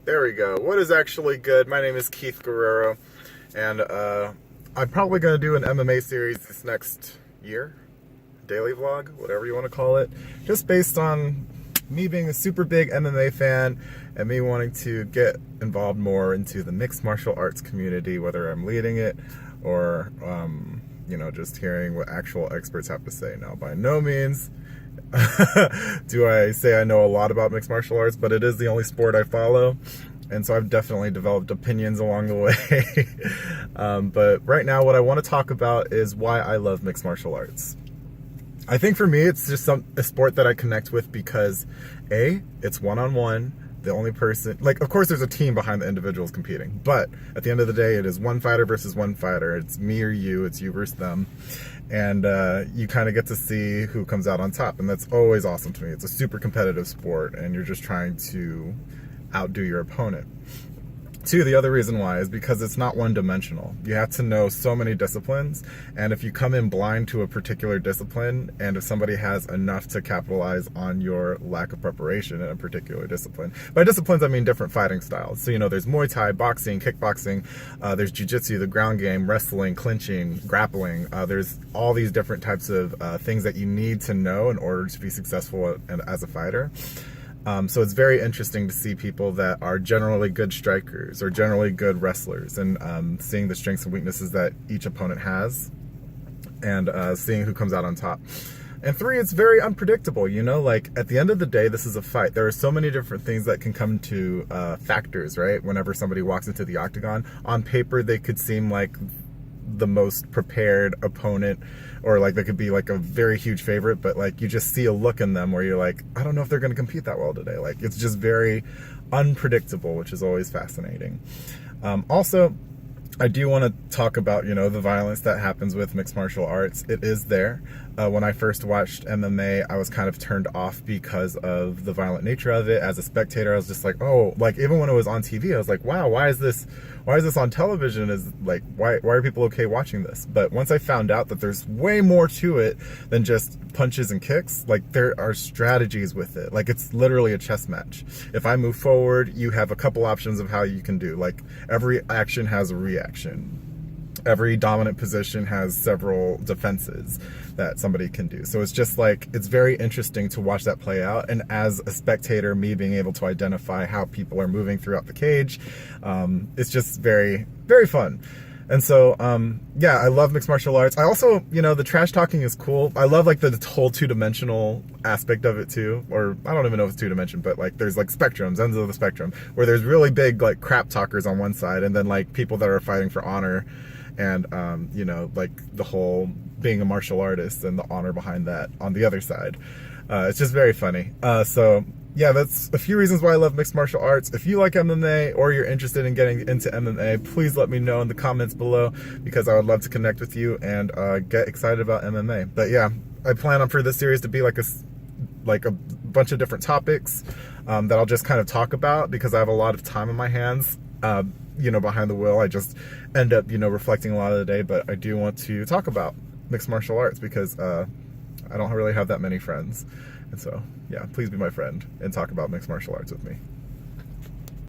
There we go. What is actually good? My name is Keith Guerrero, and I'm probably going to do an MMA series this next year. Daily vlog, whatever you want to call it. Just based on me being a super big MMA fan and me wanting to get involved more into the mixed martial arts community, whether I'm leading it or, just hearing what actual experts have to say. Now, by no means do I say I know a lot about mixed martial arts, but it is the only sport I follow, and so I've definitely developed opinions along the way. But right now what I want to talk about is why I love mixed martial arts. I think for me it's just a sport that I connect with because it's one-on-one. The only person, of course there's a team behind the individuals competing, but at the end of the day it is one fighter versus one fighter. It's me or you, it's you versus them. And you kind of get to see who comes out on top, and that's always awesome to me. It's a super competitive sport, and you're just trying to outdo your opponent. Two, the other reason why is because it's not one-dimensional. You have to know so many disciplines, and if you come in blind to a particular discipline, and if somebody has enough to capitalize on your lack of preparation in a particular discipline. By disciplines, I mean different fighting styles. So, there's Muay Thai, boxing, kickboxing, there's jiu-jitsu, the ground game, wrestling, clinching, grappling. There's all these different types of things that you need to know in order to be successful as a fighter. So it's very interesting to see people that are generally good strikers or generally good wrestlers, and seeing the strengths and weaknesses that each opponent has, and seeing who comes out on top. And three, it's very unpredictable, at the end of the day, this is a fight. There are so many different things that can come to factors, right? Whenever somebody walks into the octagon, on paper, they could seem like the most prepared opponent, or they could be a very huge favorite, but you just see a look in them where you're like, I don't know if they're going to compete that well today. It's just very unpredictable, which is always fascinating. Also, I do want to talk about, the violence that happens with mixed martial arts. It is there. When I first watched MMA, I was kind of turned off because of the violent nature of it. As a spectator, I was just like, oh, even when it was on TV, I was like, wow, why is this on television? Why are people okay watching this? But once I found out that there's way more to it than just punches and kicks, there are strategies with it. It's literally a chess match. If I move forward, you have a couple options of how you can do. Every action has a reaction. Every dominant position has several defenses that somebody can do. So it's just it's very interesting to watch that play out. And as a spectator, me being able to identify how people are moving throughout the cage, it's just very, very fun. And so, yeah, I love mixed martial arts. I also, the trash talking is cool. I love the whole two-dimensional aspect of it too. Or I don't even know if it's two-dimensional, but there's spectrums, ends of the spectrum, where there's really big crap talkers on one side, and then people that are fighting for honor, and the whole being a martial artist and the honor behind that on the other side. It's just very funny. So yeah, that's a few reasons why I love mixed martial arts. If you like MMA or you're interested in getting into MMA, please let me know in the comments below, because I would love to connect with you and get excited about MMA. But yeah, I plan on for this series to be a bunch of different topics that I'll just kind of talk about, because I have a lot of time on my hands. Behind the wheel, I just end up, reflecting a lot of the day, but I do want to talk about mixed martial arts because I don't really have that many friends. And so, yeah, please be my friend and talk about mixed martial arts with me.